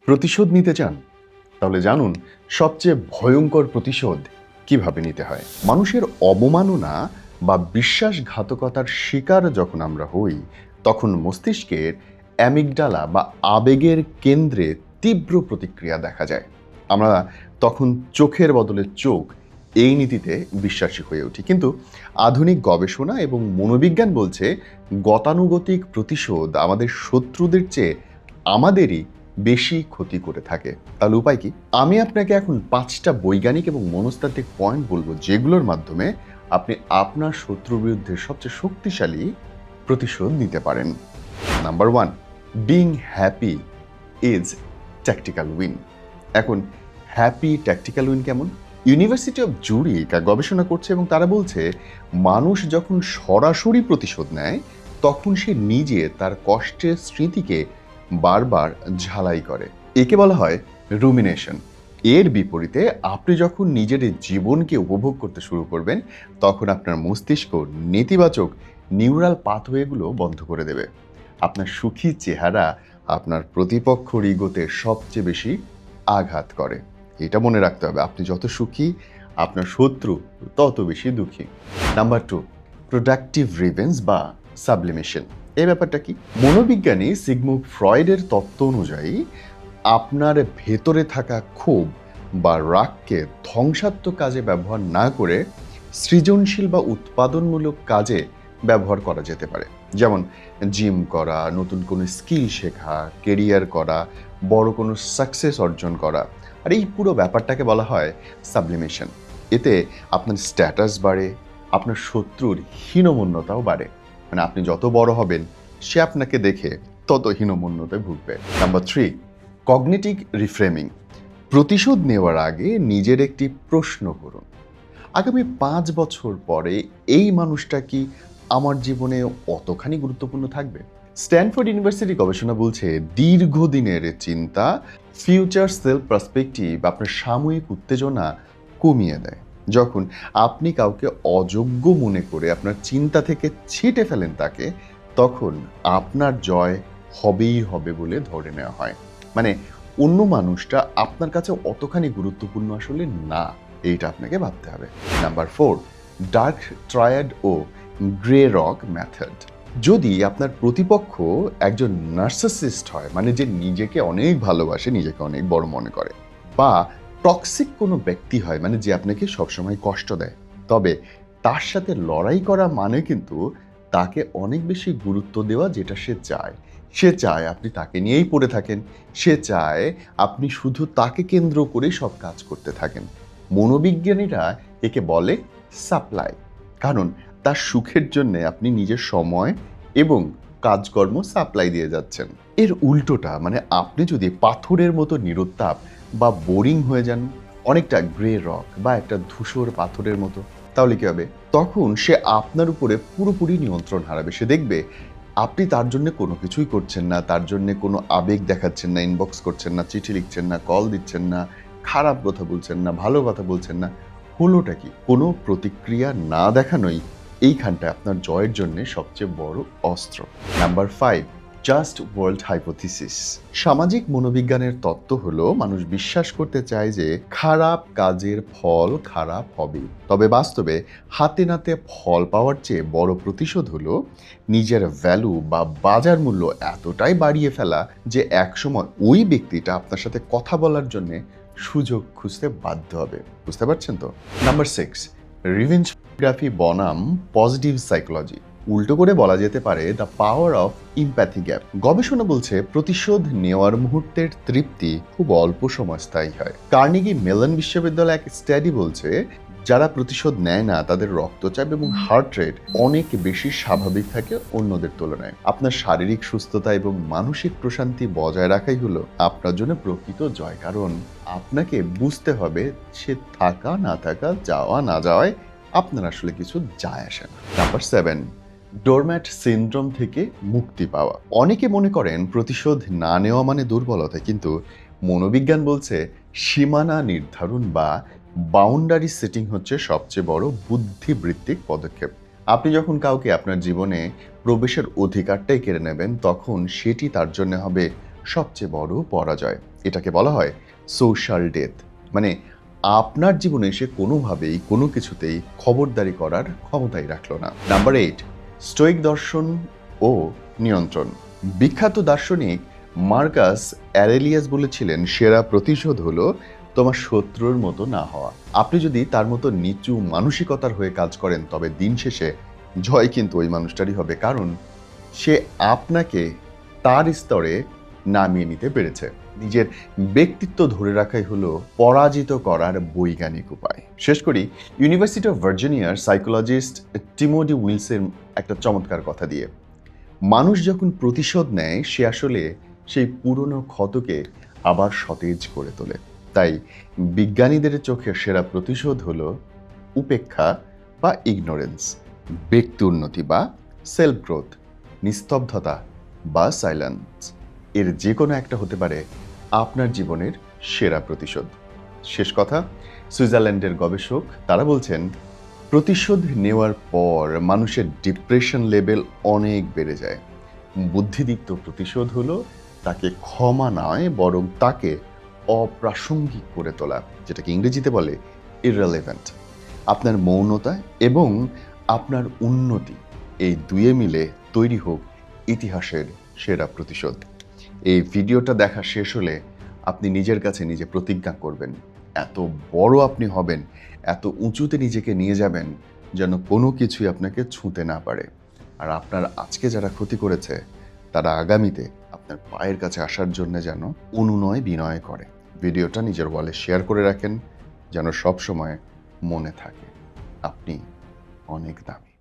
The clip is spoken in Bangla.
প্রতিশোধ নিতে চান? তাহলে জানুন সবচেয়ে ভয়ঙ্কর প্রতিশোধ কিভাবে নিতে হয়। মানুষের অবমাননা বা বিশ্বাসঘাতকতার শিকার যখন আমরা হই, তখন মস্তিষ্কের অ্যামিগডালা বা আবেগের কেন্দ্রে তীব্র প্রতিক্রিয়া দেখা যায়। আমরা তখন চোখের বদলে চোখ এই নীতিতে বিশ্বাসী হয়ে উঠি। কিন্তু আধুনিক গবেষণা এবং মনোবিজ্ঞান বলছে গতানুগতিক প্রতিশোধ আমাদের শত্রুদের চেয়ে আমাদেরই বেশি ক্ষতি করে থাকে। তাহলে উপায় কি? আমি আপনাকে এখন ৫টা বৈজ্ঞানিক এবং মনস্তাত্ত্বিক পয়েন্ট বলবো, যেগুলোর মাধ্যমে আপনি আপনার শত্রুর বিরুদ্ধে সবচেয়ে শক্তিশালী প্রতিশোধ নিতে পারেন। Number 1, being happy is tactical win. এখন হ্যাপি ট্যাকটিক্যাল উইন কেমন? ইউনিভার্সিটি অফ জুরিক গবেষণা করছে এবং তারা বলছে মানুষ যখন সরাসরি প্রতিশোধ নেয়, তখন সে নিজে তার কষ্টের স্মৃতিকে বারবার ঝালাই করে। একে বলা হয় রুমিনেশন। এর বিপরীতে আপনি যখন নিজের জীবনকে উপভোগ করতে শুরু করবেন, তখন আপনার মস্তিষ্ক নেতিবাচক নিউরাল পাথওয়েগুলো বন্ধ করে দেবে। আপনার সুখী চেহারা আপনার প্রতিপক্ষর ইগোতে সবচেয়ে বেশি আঘাত করে। এটা মনে রাখতে হবে, আপনি যত সুখী, আপনার শত্রু তত বেশি দুঃখী। নাম্বার 2, প্রোডাক্টিভ রিভেঞ্জ বা সাবলিমেশন। এই ব্যাপারটা কি? মনোবিজ্ঞানী সিগমুন্ড ফ্রয়েডের তত্ত্ব অনুযায়ী আপনার ভেতরে থাকা ক্ষোভ বা রাগকে ধ্বংসাত্মক কাজে ব্যবহার না করে সৃজনশীল বা উৎপাদনমূলক কাজে ব্যবহার করা যেতে পারে। যেমন জিম করা, নতুন কোনো স্কিল শেখা, কেরিয়ার করা, বড় কোনো সাকসেস অর্জন করা। আর এই পুরো ব্যাপারটাকে বলা হয় সাবলিমেশন। এতে আপনার স্ট্যাটাস বাড়ে, আপনার শত্রুর হীনমন্যতাও বাড়ে। মানে আপনি যত বড় হবেন, সে আপনাকে দেখে তত হীনমন্যতায় ভুগবে। Number 3, cognitive reframing. প্রতিশোধ নেওয়ার আগে নিজের একটি প্রশ্ন করুন, আগামী 5 বছর পরে এই মানুষটা কি আমার জীবনে অতখানি গুরুত্বপূর্ণ থাকবে? স্ট্যানফোর্ড ইউনিভার্সিটি গবেষণা বলছে দীর্ঘদিনের চিন্তা ফিউচার সেলফ পার্সপেক্টিভ আপনার সাময়িক উত্তেজনা কমিয়ে দেয়। যখন আপনি কাউকে অযোগ্য মনে করে আপনার চিন্তা থেকে ছিটে ফেলেন তাকে, তখন আপনার জয় হবেই হবে বলে ধরে নেওয়া হয়। মানে অন্য মানুষটা আপনার কাছে অতখানি গুরুত্বপূর্ণ আসলে না, এইটা আপনাকে ভাবতে হবে। নাম্বার 4, ডার্ক ট্রায়াড ও গ্রে রক মেথড। যদি আপনার প্রতিপক্ষ একজন নার্সিসিস্ট হয়, মানে যে নিজেকে অনেক ভালোবাসে, নিজেকে অনেক বড় মনে করে, বা টক্সিক কোনো ব্যক্তি হয়, মানে যে আপনাকে সবসময় কষ্ট দেয়, তবে তার সাথে লড়াই করা মানে কিন্তু তাকে অনেক বেশি গুরুত্ব দেওয়া, যেটা সে চায়। সে চায় আপনি তাকে নিয়েই পড়ে থাকেন, সে চায় আপনি শুধু তাকে কেন্দ্র করে সব কাজ করতে থাকেন। মনোবিজ্ঞানীরা একে বলে সাপ্লাই, কারণ তার সুখের জন্য আপনি নিজের সময় এবং কাজকর্ম সাপ্লাই দিয়ে যাচ্ছেন। এর উল্টোটা, মানে আপনি যদি পাথরের মতো নিরুত্তাপ বা বোরিং হয়ে যান, অনেকটা গ্রে রক বা একটা ধূসর পাথরের মতো, তাহলে কি হবে? তখন সে আপনার উপরে পুরোপুরি নিয়ন্ত্রণ হারাবে। সে দেখবে আপনি তার জন্য কোনো কিছুই করছেন না, তার জন্য কোনো আবেগ দেখাচ্ছেন না, ইনবক্স করছেন না, চিঠি লিখছেন না, কল দিচ্ছেন না, খারাপ কথা বলছেন না, ভালো কথা বলছেন না। হলোটা কি? কোনো প্রতিক্রিয়া না দেখানোই এইখানটায় আপনার জয়ের জন্য সবচেয়ে বড় অস্ত্র। Number 5, just world hypothesis. সামাজিক মনোবিজ্ঞানের তত্ত্ব হলো মানুষ বিশ্বাস করতে চায় যে খারাপ কাজের ফল খারাপ হবে। তবে বাস্তবে হাতে নাতে ফল পাওয়ার চেয়ে বড় প্রতিশোধ হলো নিজের ভ্যালু বা বাজার মূল্য এতটাই বাড়িয়ে ফেলা যে একসময় ওই ব্যক্তিটা আপনার সাথে কথা বলার জন্য সুযোগ খুঁজতে বাধ্য হবে। বুঝতে পারছেন তো? নাম্বার 6, রিভেঞ্জ গ্রাফি বনাম পজিটিভ সাইকোলজি। উল্টো করে বলা যেতে পারে the power of empathy gap. গবেষণা বলছে প্রতিশোধ নেওয়ার মুহূর্তের তৃপ্তি খুব অল্প সময় স্থায়ী হয়। কার্নেগি মেলন বিশ্ববিদ্যালয় এক স্টাডি বলছে যারা প্রতিশোধ নেয় না, তাদের রক্তচাপ এবং হার্ট রেট অনেক বেশি স্বাভাবিক থাকে অন্যদের তুলনায়। আপনার শারীরিক সুস্থতা এবং মানসিক প্রশান্তি বজায় রাখাই হলো আপনার জন্য প্রকৃত জয়, কারণ আপনাকে বুঝতে হবে সে থাকা না থাকা, যাওয়া না যাওয়ায় আপনার আসলে কিছু যায় আসে না। নাম্বার 7, ডোরম্যাট সিনড্রোম থেকে মুক্তি পাওয়া। অনেকে মনে করেন প্রতিশোধ না নেওয়া মানে দুর্বলতা, কিন্তু মনোবিজ্ঞান বলছে সীমানা নির্ধারণ বা বাউন্ডারি সেটিং হচ্ছে সবচেয়ে বড় বুদ্ধিবৃত্তিক পদক্ষেপ। আপনি যখন কাউকে আপনার জীবনে প্রবেশের অধিকারটাই কেড়ে নেবেন, তখন সেটি তার জন্য হবে সবচেয়ে বড় পরাজয়। এটাকে বলা হয় সোশ্যাল ডেথ, মানে আপনার জীবনে সে কোনোভাবেই কোনো কিছুতেই খবরদারি করার ক্ষমতাই রাখলো না। নাম্বার 8, স্টোইক দর্শন ও নিয়ন্ত্রণ। বিখ্যাত দার্শনিক মার্কাস অ্যারেলিয়াস বলেছিলেন, সেরা প্রতিশোধ হলো তোমার শত্রুর মতো না হওয়া। আপনি যদি তার মতো নিচু মানসিকতার হয়ে কাজ করেন, তবে দিন শেষে জয় কিন্তু ওই মানুষটারই হবে, কারণ সে আপনাকে তার স্তরে নামিয়ে নিতে পেরেছে। নিজের ব্যক্তিত্ব ধরে রাখাই হলো পরাজিত করার বৈজ্ঞানিক উপায়। শেষ করি ইউনিভার্সিটি অফ ভার্জিনিয়ার সাইকোলজিস্ট টিমোথি উইলসের একটা চমৎকার কথা দিয়ে। মানুষ যখন প্রতিশোধ নেয়, সে আসলে সেই পুরনো ক্ষতকে আবার সতেজ করে তোলে। তাই বিজ্ঞানীদের চোখে সেরা প্রতিশোধ হলো উপেক্ষা বা ইগনোরেন্স, ব্যক্তি উন্নতি বা সেলফ গ্রোথ, নিস্তব্ধতা বা সাইলেন্স। এর যে কোনো একটা হতে পারে আপনার জীবনের সেরা প্রতিশোধ। শেষ কথা, সুইজারল্যান্ডের গবেষক তারা বলছেন, প্রতিশোধ নেওয়ার পর মানুষের ডিপ্রেশন লেভেল অনেক বেড়ে যায়। বুদ্ধিদীপ্ত প্রতিশোধ হলো তাকে ক্ষমা নয়, বরং তাকে অপ্রাসঙ্গিক করে তোলা, যেটাকে ইংরেজিতে বলে ইররেলেভেন্ট। আপনার মৌনতা এবং আপনার উন্নতি, এই দুয়ে মিলে তৈরি হোক ইতিহাসের সেরা প্রতিশোধ। এই ভিডিওটা দেখা শেষ হলে আপনি নিজের কাছে নিজে প্রতিজ্ঞা করবেন, এত বড় আপনি হবেন, এত উঁচুতে নিজেকে নিয়ে যাবেন যেন কোনো কিছুই আপনাকে ছুঁতে না পারে। আর আপনার আজকে যারা ক্ষতি করেছে, তারা আগামীতে আপনার পায়ের কাছে আসার জন্য যেন অনুনয় বিনয় করে। ভিডিওটা নিজের ওয়ালে শেয়ার করে রাখেন, যেন সব সময় মনে থাকে আপনি অনেক দামি।